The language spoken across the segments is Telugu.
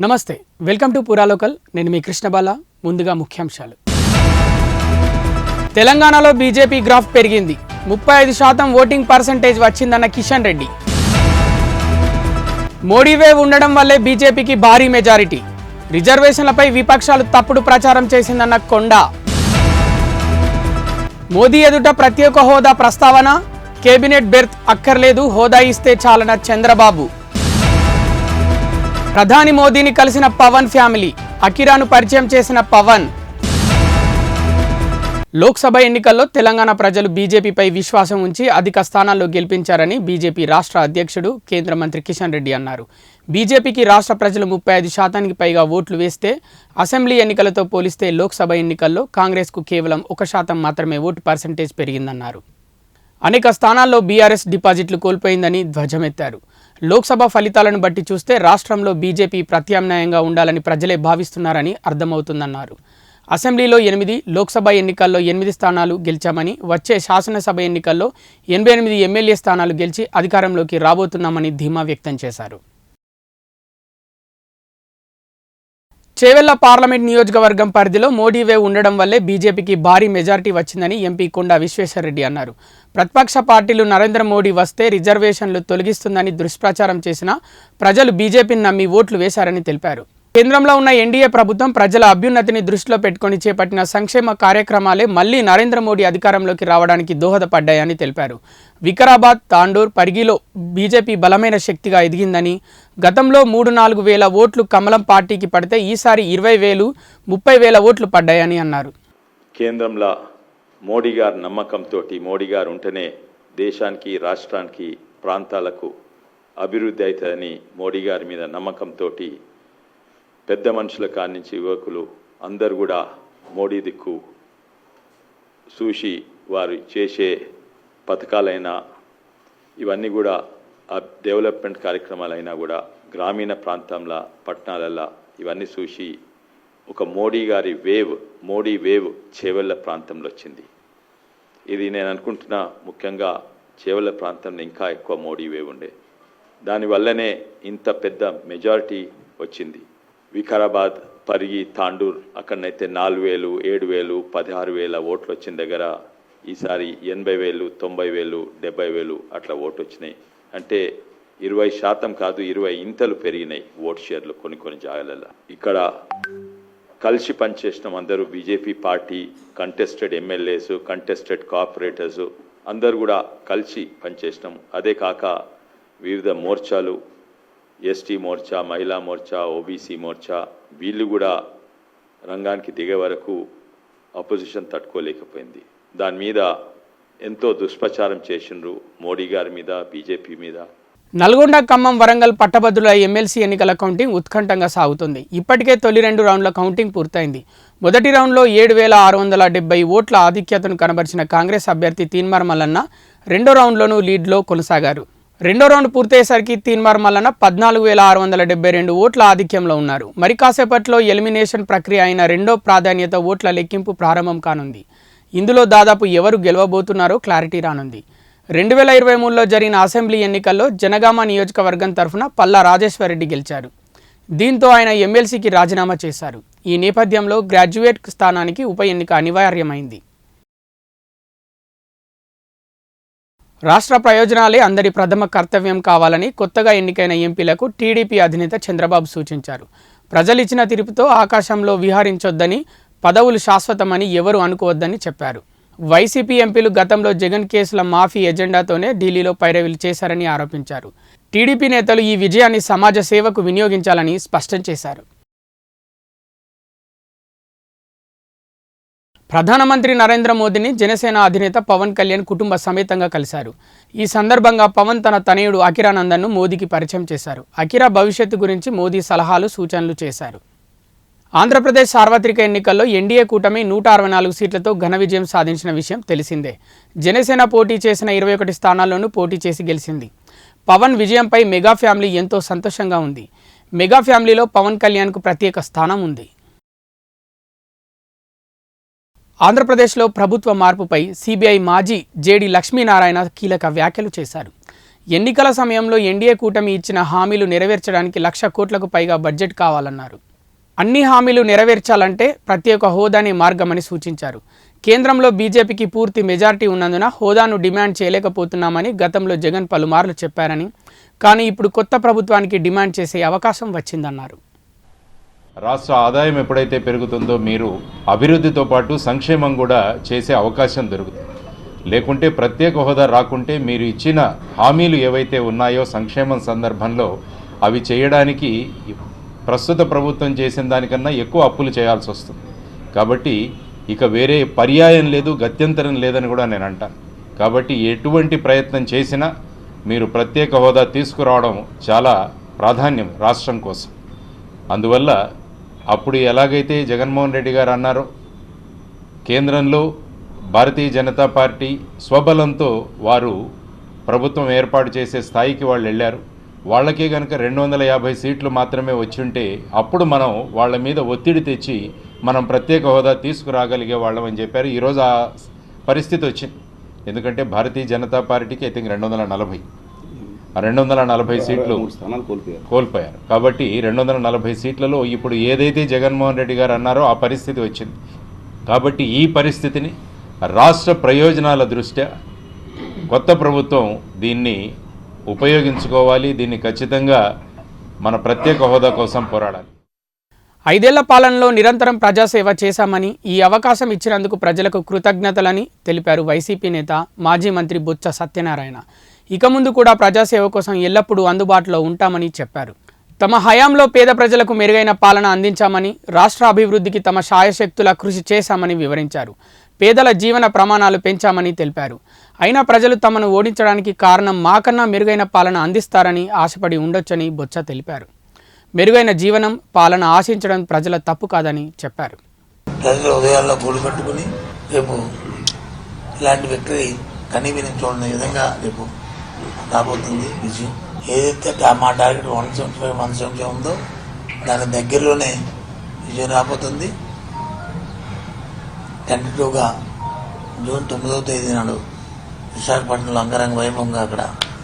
నమస్తే, వెల్కమ్ టు పూరా లోకల్. నేను మీ కృష్ణబాల. ముందుగా ముఖ్యాంశాలు. తెలంగాణలో బీజేపీ గ్రాఫ్ పెరిగింది. 35% ఓటింగ్ పర్సెంటేజ్ వచ్చిందన్న కిషన్ రెడ్డి. మోడీ వేవ్ ఉండడం వల్లే బీజేపీకి భారీ మెజారిటీ. రిజర్వేషన్లపై విపక్షాలు తప్పుడు ప్రచారం చేసిందన్న కొండ. మోదీ ఎదుట ప్రత్యేక హోదా ప్రస్తావన. కేబినెట్ బెర్త్ అక్కర్లేదు, హోదా ఇస్తే చాలన్న చంద్రబాబు. ప్రధాని మోదీని కలిసిన పవన్ ఫ్యామిలీ. అకిరాను పరిచయం చేసిన పవన్. లోక్సభ ఎన్నికల్లో తెలంగాణ ప్రజలు బీజేపీపై విశ్వాసం ఉంచి అధిక స్థానాల్లో గెలిపించారని బీజేపీ రాష్ట్ర అధ్యక్షుడు కేంద్ర మంత్రి కిషన్ రెడ్డి అన్నారు. బీజేపీకి రాష్ట్ర ప్రజలు 35% పైగా ఓట్లు వేస్తే అసెంబ్లీ ఎన్నికలతో పోలిస్తే లోక్సభ ఎన్నికల్లో కాంగ్రెస్కు కేవలం 1% మాత్రమే ఓటు పర్సెంటేజ్ పెరిగిందన్నారు. అనేక స్థానాల్లో బీఆర్ఎస్ డిపాజిట్లు కోల్పోయిందని ధ్వజమెత్తారు. లోక్సభ ఫలితాలను బట్టి చూస్తే రాష్ట్రంలో బీజేపీ ప్రత్యామ్నాయంగా ఉండాలని ప్రజలే భావిస్తున్నారని అర్థమవుతుందన్నారు. అసెంబ్లీలో 8, లోక్సభ ఎన్నికల్లో 8 స్థానాలు గెలిచామని, వచ్చే శాసనసభ ఎన్నికల్లో 88 ఎమ్మెల్యే స్థానాలు గెలిచి అధికారంలోకి రాబోతున్నామని ధీమా వ్యక్తం చేశారు. చేవెళ్ల పార్లమెంట్ నియోజకవర్గం పరిధిలో మోడీ వేవ్ ఉండడం వల్లే బీజేపీకి భారీ మెజారిటీ వచ్చిందని ఎంపీ కొండా విశ్వేశ్వరరెడ్డి అన్నారు. ప్రతిపక్ష పార్టీలు నరేంద్ర మోడీ వస్తే రిజర్వేషన్లు తొలగిస్తుందని దుష్ప్రచారం చేసినా ప్రజలు బీజేపీని నమ్మి ఓట్లు వేశారని తెలిపారు. కేంద్రంలో ఉన్న ఎన్డీఏ ప్రభుత్వం ప్రజల అభ్యున్నతిని దృష్టిలో పెట్టుకుని చేపట్టిన సంక్షేమ కార్యక్రమాలే మళ్లీ నరేంద్ర మోడీ అధికారంలోకి రావడానికి దోహదపడ్డాయని తెలిపారు. వికారాబాద్, తాండూర్, పరిగిలో బీజేపీ బలమైన శక్తిగా ఎదిగిందని, గతంలో 3-4 వేల ఓట్లు కమలం పార్టీకి పడితే ఈసారి 20,000, 30,000 ఓట్లు పడ్డాయని అన్నారు. కేంద్రంలో మోడీ గారి నమ్మకంతో, మోడీ గారు ఉంటేనే దేశానికి, రాష్ట్రానికి, ప్రాంతాలకు అభివృద్ధి అవుతుందని మోడీ గారి మీద నమ్మకంతో పెద్ద మనుషుల కాడి నుంచి యువకులు అందరూ కూడా మోడీ దిక్కు చూసి వారు చేసే పథకాలైనా ఇవన్నీ కూడా డెవలప్మెంట్ కార్యక్రమాలైనా కూడా గ్రామీణ ప్రాంతంలో, పట్టణాలలో ఇవన్నీ చూసి ఒక మోడీ వేవ్ చేవెళ్ల ప్రాంతంలో వచ్చింది. ఇది నేను అనుకుంటున్నా ముఖ్యంగా చేవెళ్ల ప్రాంతంలో ఇంకా ఎక్కువ మోడీ వేవ్ ఉండే, దానివల్లనే ఇంత పెద్ద మెజారిటీ వచ్చింది. వికారాబాద్, పరిగి, తాండూర్ అక్కడనైతే 4,000, 7,000, 16,000 ఓట్లు వచ్చిన దగ్గర ఈసారి 80,000, 90,000, 70,000 అట్లా ఓటు వచ్చినాయి. అంటే 20% కాదు, 20 ఇంతలు పెరిగినాయి ఓటు షేర్లు కొన్ని జాగాలలో. ఇక్కడ కలిసి పనిచేసినాం అందరూ. BJP party, contested MLAs, contested corporators అందరూ కూడా కలిసి పనిచేసినాం. అదే కాక వివిధ మోర్చాలు, ఎస్టీ మోర్చా, మహిళా మోర్చా, ఓబీసీ మోర్చా, వీళ్ళు కూడా రంగానికి దిగే వరకు అపోజిషన్ తట్టుకోలేకపోయింది. దాని మీద ఎంతో దుష్ప్రచారం చేసిండ్రు మోడీ గారి మీద, బీజేపీ మీద. నల్గొండ, ఖమ్మం, వరంగల్ పట్టభద్రుల ఎమ్మెల్సీ ఎన్నికల కౌంటింగ్ ఉత్కంఠంగా సాగుతుంది. ఇప్పటికే తొలి 2 రౌండ్ల కౌంటింగ్ పూర్తయింది. మొదటి రౌండ్లో 7,670 ఓట్ల ఆధిక్యతను కనబరిచిన కాంగ్రెస్ అభ్యర్థి తీన్మార్ మల్లన్న రెండో రౌండ్లోనూ లీడ్లో కొనసాగారు. రెండో రౌండ్ పూర్తయ్యేసరికి తీన్మార్ మల్లన్న 14,672 ఓట్ల ఆధిక్యంలో ఉన్నారు. మరి కాసేపట్లో ఎలిమినేషన్ ప్రక్రియ అయిన రెండో ప్రాధాన్యత ఓట్ల లెక్కింపు ప్రారంభం కానుంది. ఇందులో దాదాపు ఎవరు గెలవబోతున్నారో క్లారిటీ రానుంది. 2023లో జరిగిన అసెంబ్లీ ఎన్నికల్లో జనగామ నియోజకవర్గం తరఫున పల్లా రాజేశ్వరరెడ్డి గెలిచారు. దీంతో ఆయన ఎమ్మెల్సీకి రాజీనామా చేశారు. ఈ నేపథ్యంలో గ్రాడ్యుయేట్ స్థానానికి ఉప ఎన్నిక అనివార్యమైంది. రాష్ట్ర ప్రయోజనాలే అందరి ప్రథమ కర్తవ్యం కావాలని కొత్తగా ఎన్నికైన ఎంపీలకు టీడీపీ అధినేత చంద్రబాబు సూచించారు. ప్రజలిచ్చిన తీర్పుతో ఆకాశంలో విహరించొద్దని, పదవులు శాశ్వతమని ఎవరు అనుకోవద్దని చెప్పారు. వైసీపీ ఎంపీలు గతంలో జగన్ కేసుల మాఫీ ఎజెండాతోనే ఢిల్లీలో పైరవీలు చేశారని ఆరోపించారు. టీడీపీ నేతలు ఈ విజయాన్ని సమాజ సేవకు వినియోగించాలని స్పష్టం చేశారు. ప్రధానమంత్రి నరేంద్ర మోదీని జనసేన అధినేత పవన్ కళ్యాణ్ కుటుంబ సమేతంగా కలిశారు. ఈ సందర్భంగా పవన్ తన తనయుడు అకిరానందన్ను మోదీకి పరిచయం చేశారు. అకిరా భవిష్యత్తు గురించి మోదీ సలహాలు, సూచనలు చేశారు. ఆంధ్రప్రదేశ్ సార్వత్రిక ఎన్నికల్లో ఎన్డీఏ కూటమి 164 సీట్లతో ఘన విజయం సాధించిన విషయం తెలిసిందే. జనసేన పోటీ చేసిన 21 స్థానాల్లోనూ పోటీ చేసి గెలిచింది. పవన్ విజయంపై మెగా ఫ్యామిలీ ఎంతో సంతోషంగా ఉంది. మెగా ఫ్యామిలీలో పవన్ కళ్యాణ్కు ప్రత్యేక స్థానం ఉంది. ఆంధ్రప్రదేశ్లో ప్రభుత్వ మార్పుపై సిబిఐ మాజీ జేడీ లక్ష్మీనారాయణ కీలక వ్యాఖ్యలు చేశారు. ఎన్నికల సమయంలో ఎన్డీఏ కూటమి ఇచ్చిన హామీలు నెరవేర్చడానికి 1,00,000 కోట్లకు పైగా బడ్జెట్ కావాలన్నారు. అన్ని హామీలు నెరవేర్చాలంటే ప్రత్యేక హోదానే మార్గమని సూచించారు. కేంద్రంలో బీజేపీకి పూర్తి మెజారిటీ ఉన్నందున హోదాను డిమాండ్ చేయలేకపోతున్నామని గతంలో జగన్ పలుమార్లు చెప్పారని, కానీ ఇప్పుడు కొత్త ప్రభుత్వానికి డిమాండ్ చేసే అవకాశం వచ్చిందన్నారు. రాష్ట్ర ఆదాయం ఎప్పుడైతే పెరుగుతుందో మీరు అభివృద్ధితో పాటు సంక్షేమం కూడా చేసే అవకాశం దొరుకుతుంది. లేకుంటే ప్రత్యేక హోదా రాకుంటే మీరు ఇచ్చిన హామీలు ఏవైతే ఉన్నాయో సంక్షేమం సందర్భంలో అవి చేయడానికి ప్రస్తుత ప్రభుత్వం చేసిన దానికన్నా ఎక్కువ అప్పులు చేయాల్సి వస్తుంది. కాబట్టి ఇక వేరే పర్యాయం లేదు, గత్యంతరం లేదని కూడా నేను అంటాను. కాబట్టి ఎటువంటి ప్రయత్నం చేసినా మీరు ప్రత్యేక హోదా తీసుకురావడం చాలా ప్రాధాన్యం రాష్ట్రం కోసం. అందువల్ల అప్పుడు ఎలాగైతే జగన్మోహన్ రెడ్డి గారు అన్నారో కేంద్రంలో భారతీయ జనతా పార్టీ స్వబలంతో వారు ప్రభుత్వం ఏర్పాటు చేసే స్థాయికి వాళ్ళు వెళ్ళారు. వాళ్ళకే కనుక 250 సీట్లు మాత్రమే వచ్చుంటే అప్పుడు మనం వాళ్ళ మీద ఒత్తిడి తెచ్చి మనం ప్రత్యేక హోదా తీసుకురాగలిగే వాళ్ళం అని చెప్పారు. ఈరోజు ఆ పరిస్థితి వచ్చింది. ఎందుకంటే భారతీయ జనతా పార్టీకి ఐ థింక్ 240 సీట్లు కోల్పోయారు. కాబట్టి 240 సీట్లలో ఇప్పుడు ఏదైతే జగన్మోహన్ రెడ్డి గారు అన్నారో ఆ పరిస్థితి వచ్చింది. కాబట్టి ఈ పరిస్థితిని రాష్ట్ర ప్రయోజనాల దృష్ట్యా కొత్త ప్రభుత్వం దీన్ని ఉపయోగించుకోవాలి. దీన్ని ఖచ్చితంగా మన ప్రత్యేక హోదా కోసం పోరాడాలి. 5 ఏళ్ల పాలనలో నిరంతరం ప్రజాసేవ చేశామని, ఈ అవకాశం ఇచ్చినందుకు ప్రజలకు కృతజ్ఞతలని తెలిపారు వైసీపీ నేత మాజీ మంత్రి బొత్స సత్యనారాయణ. ఇక ముందు కూడా ప్రజాసేవ కోసం ఎల్లప్పుడూ అందుబాటులో ఉంటామని చెప్పారు. తమ హయాంలో పేద ప్రజలకు మెరుగైన పాలన అందించామని, రాష్ట్ర అభివృద్ధికి తమ శాయశక్తుల కృషి చేశామని వివరించారు. పేదల జీవన ప్రమాణాలు పెంచామని తెలిపారు. అయినా ప్రజలు తమను ఓడించడానికి కారణం మాకన్నా మెరుగైన పాలన అందిస్తారని ఆశపడి ఉండొచ్చని బొత్స తెలిపారు. మెరుగైన జీవనం, పాలన ఆశించడం ప్రజల తప్పు కాదని చెప్పారు. ప్రజలు ఉదయాల్లో గోడు కట్టుకుని రేపు ఇలాంటి వ్యక్తి కనీవిని చూడని విధంగా రేపు రాబోతుంది విజయం. ఏదైతే మా టార్గెట్ 175 ఉందో దాని దగ్గరలోనే విజయం రాబోతుంది. టెంటటివ్గా జూన్ 9వ తేదీ నాడు విశాఖపట్నంలో అంగరంగ వైభవంగా అక్కడ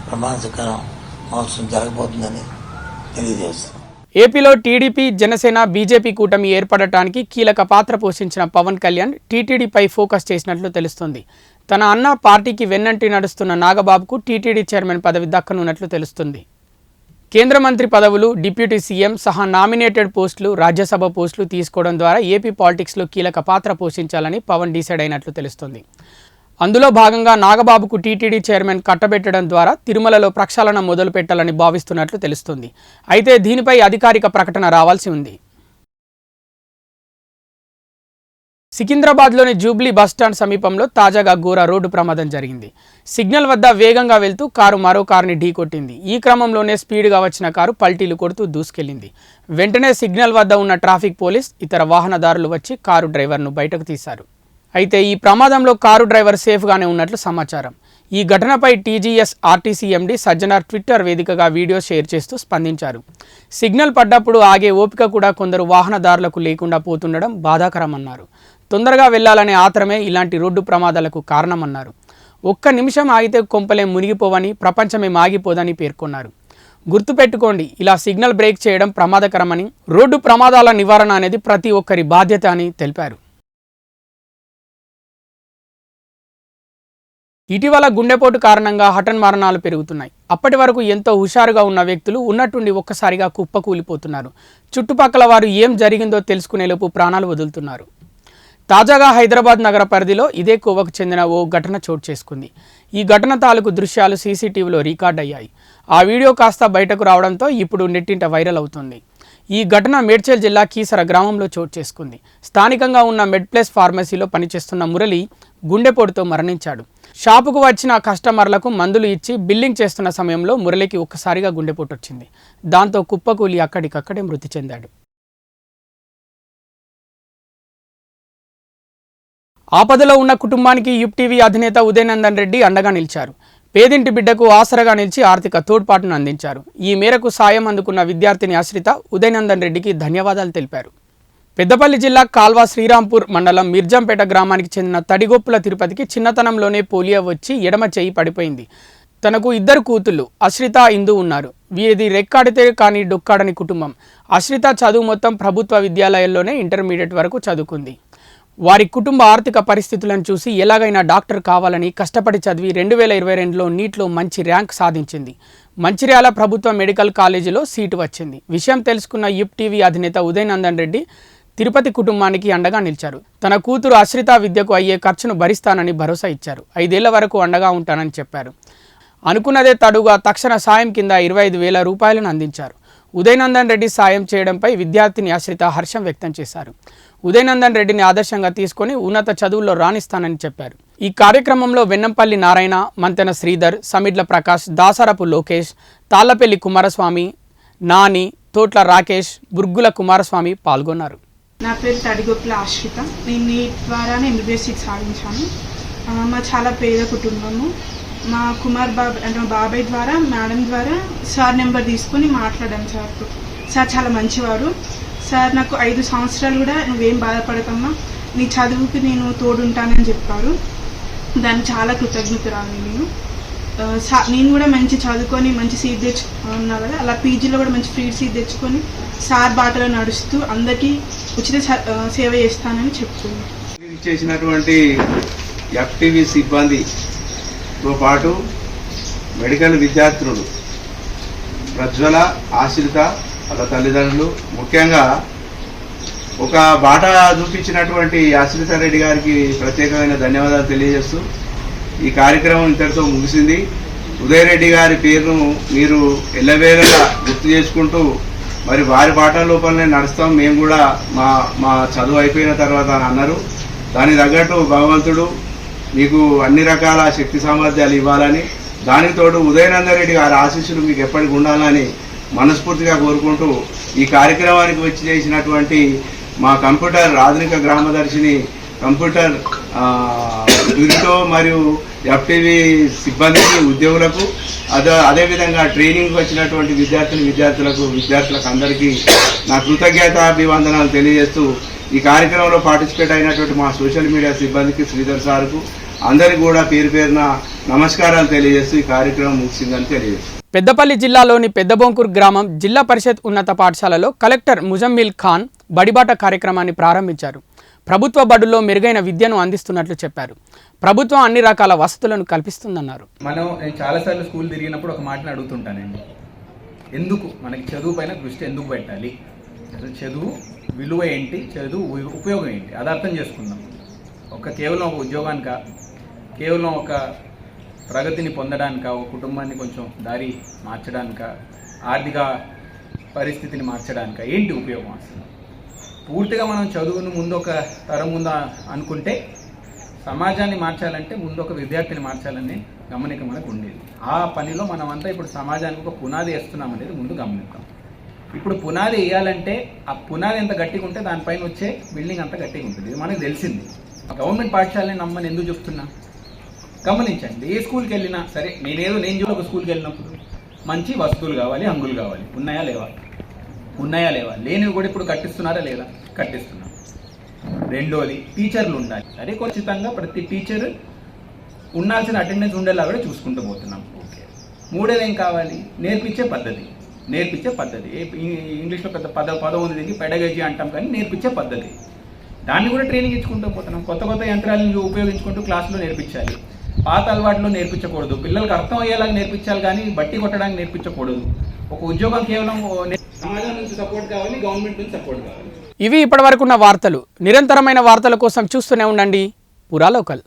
ప్రమాణ స్వీకారం మహోత్సవం జరగబోతుందని తెలియజేస్తాం. ఏపీలో టీడీపీ, జనసేన, బీజేపీ కూటమి ఏర్పడటానికి కీలక పాత్ర పోషించిన పవన్ కళ్యాణ్ టీటీడీపై ఫోకస్ చేసినట్లు తెలుస్తుంది. తన అన్న పార్టీకి వెన్నంటి నడుస్తున్న నాగబాబుకు టీటీడీ చైర్మన్ పదవి దక్కనున్నట్లు తెలుస్తుంది. కేంద్ర మంత్రి పదవులు, డిప్యూటీ సీఎం సహా నామినేటెడ్ పోస్టులు, రాజ్యసభ పోస్టులు తీసుకోవడం ద్వారా ఏపీ పాలిటిక్స్లో కీలక పాత్ర పోషించాలని పవన్ డిసైడ్ అయినట్లు తెలుస్తుంది. అందులో భాగంగా నాగబాబుకు టీటీడీ చైర్మన్ కట్టబెట్టడం ద్వారా తిరుమలలో ప్రక్షాళన మొదలు పెట్టాలని భావిస్తున్నట్లు తెలుస్తుంది. అయితే దీనిపై అధికారిక ప్రకటన రావాల్సి ఉంది. సికింద్రాబాద్లోని జూబ్లీ బస్టాండ్ సమీపంలో తాజాగా ఘోర రోడ్డు ప్రమాదం జరిగింది. సిగ్నల్ వద్ద వేగంగా వెళ్తూ కారు మరో కారుని ఢీకొట్టింది. ఈ క్రమంలోనే స్పీడ్గా వచ్చిన కారు పల్టీలు కొడుతూ దూసుకెళ్లింది. వెంటనే సిగ్నల్ వద్ద ఉన్న ట్రాఫిక్ పోలీస్, ఇతర వాహనదారులు వచ్చి కారు డ్రైవర్ను బయటకు తీశారు. అయితే ఈ ప్రమాదంలో కారు డ్రైవర్ సేఫ్గానే ఉన్నట్లు సమాచారం. ఈ ఘటనపై TGS RTC MD Sajjanar Twitter వేదికగా వీడియో షేర్ చేస్తూ స్పందించారు. సిగ్నల్ పడ్డప్పుడు ఆగే ఓపిక కూడా కొందరు వాహనదారులకు లేకుండా పోతుండడం బాధాకరమన్నారు. తొందరగా వెళ్లాలనే ఆత్రమే ఇలాంటి రోడ్డు ప్రమాదాలకు కారణమన్నారు. ఒక్క నిమిషం ఆగితే కొంపలే మునిగిపోవని, ప్రపంచమే మాగిపోదని పేర్కొన్నారు. గుర్తుపెట్టుకోండి, ఇలా సిగ్నల్ బ్రేక్ చేయడం ప్రమాదకరమని, రోడ్డు ప్రమాదాల నివారణ అనేది ప్రతి ఒక్కరి బాధ్యత అని తెలిపారు. ఇటీవల గుండెపోటు కారణంగా హఠన్మరణాలు పెరుగుతున్నాయి. అప్పటి వరకు ఎంతో హుషారుగా ఉన్న వ్యక్తులు ఉన్నట్టుండి ఒక్కసారిగా కుప్పకూలిపోతున్నారు. చుట్టుపక్కల వారు ఏం జరిగిందో తెలుసుకునేలోపు ప్రాణాలు వదులుతున్నారు. తాజాగా హైదరాబాద్ నగర పరిధిలో ఇదే కోవకు చెందిన ఓ ఘటన చోటు చేసుకుంది. ఈ ఘటన తాలూకు దృశ్యాలు సీసీటీవీలో రికార్డ్ అయ్యాయి. ఆ వీడియో కాస్త బయటకు రావడంతో ఇప్పుడు నెట్టింట వైరల్ అవుతుంది. ఈ ఘటన మేడ్చల్ జిల్లా కీసర గ్రామంలో చోటు చేసుకుంది. స్థానికంగా ఉన్న మెడ్ప్లస్ ఫార్మసీలో పనిచేస్తున్న మురళి గుండెపోటుతో మరణించాడు. షాపుకు వచ్చిన కస్టమర్లకు మందులు ఇచ్చి బిల్లింగ్ చేస్తున్న సమయంలో మురళికి ఒక్కసారిగా గుండెపోటు వచ్చింది. దాంతో కుప్పకూలి అక్కడికక్కడే మృతి చెందాడు. ఆపదలో ఉన్న కుటుంబానికి యుప్టీవీ అధినేత ఉదయనందన్ రెడ్డి అండగా నిలిచారు. పేదింటి బిడ్డకు ఆసరగా నిలిచి ఆర్థిక తోడ్పాటును అందించారు. ఈ మేరకు సాయం అందుకున్న విద్యార్థిని ఆశ్రిత ఉదయనందన్ రెడ్డికి ధన్యవాదాలు తెలిపారు. పెద్దపల్లి జిల్లా కాల్వా శ్రీరాంపూర్ మండలం మిర్జంపేట గ్రామానికి చెందిన తడిగొప్పుల తిరుపతికి చిన్నతనంలోనే పోలియో వచ్చి ఎడమ చేయి పడిపోయింది. తనకు 2 కూతుళ్ళు అశ్రిత, ఇందు ఉన్నారు. వీరిది రెక్కాడితే కానీ డొక్కాడని కుటుంబం. అశ్రిత చదువు మొత్తం ప్రభుత్వ విద్యాలయాల్లోనే ఇంటర్మీడియట్ వరకు చదువుకుంది. వారి కుటుంబ ఆర్థిక పరిస్థితులను చూసి ఎలాగైనా డాక్టర్ కావాలని కష్టపడి చదివి 2022లో నీట్లో మంచి ర్యాంక్ సాధించింది. మంచిర్యాల ప్రభుత్వ మెడికల్ కాలేజీలో సీటు వచ్చింది. విషయం తెలుసుకున్న యుప్ టీవీ అధినేత ఉదయనందన్ రెడ్డి తిరుపతి కుటుంబానికి అండగా నిలిచారు. తన కూతురు అశ్రిత విద్యకు అయ్యే ఖర్చును భరిస్తానని భరోసా ఇచ్చారు. 5 ఏళ్ల వరకు అండగా ఉంటానని చెప్పారు. అనుకున్నదే తడుగా తక్షణ సాయం కింద 25,000 రూపాయలను అందించారు. ఉదయనందన్ రెడ్డి సాయం చేయడంపై విద్యార్థిని అశ్రిత హర్షం వ్యక్తం చేశారు. ఉదయనందన్ రెడ్డిని ఆదర్శంగా తీసుకొని ఉన్నత చదువుల్లో రాణిస్తానని చెప్పారు. ఈ కార్యక్రమంలో వెన్నంపల్లి నారాయణ, మంతెన శ్రీధర్, సమిడ్ల ప్రకాష్, దాసరపు లోకేష్, తాళ్లపల్లి కుమారస్వామి, నాని, తోట్ల రాకేష్, బుర్గుల కుమారస్వామి పాల్గొన్నారు. నా పేరు తడిగొప్పల ఆశ్రిత. నేను నీట్ ద్వారానే ఎంబీబీఎస్ సీట్ సాధించాను. మా చాలా పేద కుటుంబము. మా మా బాబాయ్ ద్వారా మేడం ద్వారా సార్ నెంబర్ తీసుకొని మాట్లాడాను సార్తో. సార్ చాలా మంచివారు. సార్ నాకు 5 సంవత్సరాలు కూడా నువ్వేం బాధపడకమ్మా, నీ చదువుకి నేను తోడుంటానని చెప్పారు. దానికి చాలా కృతజ్ఞతరాలి నేను. నేను కూడా మంచి చదువుకొని మంచి సీట్ తెచ్చుకున్నా కదా, అలా పీజీలో కూడా మంచి ఫ్రీ సీట్ తెచ్చుకొని సార్ బాటలో నడుస్తూ అందరికీ ఉచిత సేవ చేస్తానని చెప్తున్నాను. చేసినటువంటి ఎఫ్టీవీ సిబ్బందితో పాటు మెడికల్ విద్యార్థులు ప్రజ్వల, ఆశ్రిత, వాళ్ళ తల్లిదండ్రులు, ముఖ్యంగా ఒక బాట చూపించినటువంటి ఆశ్రిత రెడ్డి గారికి ప్రత్యేకమైన ధన్యవాదాలు తెలియజేస్తూ ఈ కార్యక్రమం ఇంతటితో ముగిసింది. ఉదయరెడ్డి గారి పేరును మీరు ఎల్లవేళలా గుర్తు చేసుకుంటూ మరి వారి బాట లోపలనే నడుస్తాం మేము కూడా మా చదువు అయిపోయిన తర్వాత అని అన్నారు. దానికి తగ్గట్టు భగవంతుడు మీకు అన్ని రకాల శక్తి సామర్థ్యాలు ఇవ్వాలని, దానికి తోడు ఉదయనందన్ రెడ్డి గారి ఆశీస్సులు మీకు ఎప్పటికి ఉండాలని మనస్ఫూర్తిగా కోరుకుంటూ ఈ కార్యక్రమానికి వచ్చి చేసినటువంటి మా కంప్యూటర్ ఆధునిక గ్రామదర్శిని కంప్యూటర్ డ్యూరిటో మరియు ఎఫ్టీవీ సిబ్బందికి, ఉద్యోగులకు, అదేవిధంగా ట్రైనింగ్కి వచ్చినటువంటి విద్యార్థులకు అందరికీ నా కృతజ్ఞతాభివందనాలు తెలియజేస్తూ ఈ కార్యక్రమంలో పార్టిసిపేట్ అయినటువంటి మా సోషల్ మీడియా సిబ్బందికి, శ్రీధర్ సార్కు అందరికీ కూడా పేరు పేరున నమస్కారాలు తెలియజేస్తూ ఈ కార్యక్రమం ముగిసిందని తెలియజేస్తుంది. పెద్దపల్లి జిల్లాలోని పెద్దబొంకూరు గ్రామం జిల్లా పరిషత్ ఉన్నత పాఠశాలలో కలెక్టర్ ముజమ్మిల్ ఖాన్ బడిబాట కార్యక్రమాన్ని ప్రారంభించారు. ప్రభుత్వ బడుల్లో మెరుగైన విద్యను అందిస్తున్నట్లు చెప్పారు. ప్రభుత్వం అన్ని రకాల వసతులను కల్పిస్తుందన్నారు. నేను చాలాసార్లు స్కూల్ తిరిగినప్పుడు ఒక మాటను అడుగుతుంటానండి, ఎందుకు మనకి చదువు పైన దృష్టి ఎందుకు పెట్టాలి, అసలు చదువు విలువ ఏంటి, చదువు ఉపయోగం ఏంటి, అది అర్థం చేసుకుందాం. కేవలం ఒక ఉద్యోగానిక, కేవలం ఒక ప్రగతిని పొందడానిక, ఒక కుటుంబాన్ని కొంచెం దారి మార్చడానిక, ఆర్థిక పరిస్థితిని మార్చడానిక ఏంటి ఉపయోగం? అసలు పూర్తిగా మనం చదువును ముందు ఒక తరం ముందు అనుకుంటే సమాజాన్ని మార్చాలంటే ముందు ఒక విద్యార్థిని మార్చాలనే గమనిక మనకు ఉండేది. ఆ పనిలో మనమంతా ఇప్పుడు సమాజానికి ఒక పునాది వేస్తున్నాం అనేది ముందు గమనిద్దాం. ఇప్పుడు పునాది వేయాలంటే ఆ పునాది ఎంత గట్టిగా ఉంటే దానిపైన వచ్చే బిల్డింగ్ అంత గట్టిగా ఉంటుంది. ఇది మనకు తెలిసింది. గవర్నమెంట్ పాఠశాలని నమ్మని ఎందుకు చెప్తున్నా గమనించండి. ఏ స్కూల్కి వెళ్ళినా సరే, నేను ఒక స్కూల్కి వెళ్ళినప్పుడు మంచి వస్తువులు కావాలి, హంగులు కావాలి, ఉన్నాయా లేవా? లేనివి కూడా ఇప్పుడు కట్టిస్తున్నారా లేదా? కట్టిస్తున్నారు. రెండోది టీచర్లు ఉండాలి. సరే, ఖచ్చితంగా ప్రతి టీచర్ ఉండాల్సిన అటెండెన్స్ ఉండేలా కూడా చూసుకుంటూ పోతున్నాం. ఓకే. మూడోది ఏం కావాలి? నేర్పించే పద్ధతి. ఇంగ్లీష్లో పెద్ద పదం ఉంది దీనికి, పెడగజీ అంటాం, కానీ నేర్పించే పద్ధతి. దాన్ని కూడా ట్రైనింగ్ ఇచ్చుకుంటూ పోతున్నాం. కొత్త యంత్రాలను ఉపయోగించుకుంటూ క్లాసులో నేర్పించాలి. పాత అలవాట్లో నేర్పించకూడదు. పిల్లలకు అర్థం అయ్యేలాగా నేర్పించాలి, కానీ బట్టి కొట్టడానికి నేర్పించకూడదు. ఒక ఉద్యోగం కేవలం సమాజం నుంచి సపోర్ట్ కావాలి, గవర్నమెంట్ నుంచి సపోర్ట్ కావాలి. ఇవి ఇప్పటివరకున్న వార్తలు. నిరంతరమైన వార్తల కోసం చూస్తూనే ఉండండి పురా లోకల్.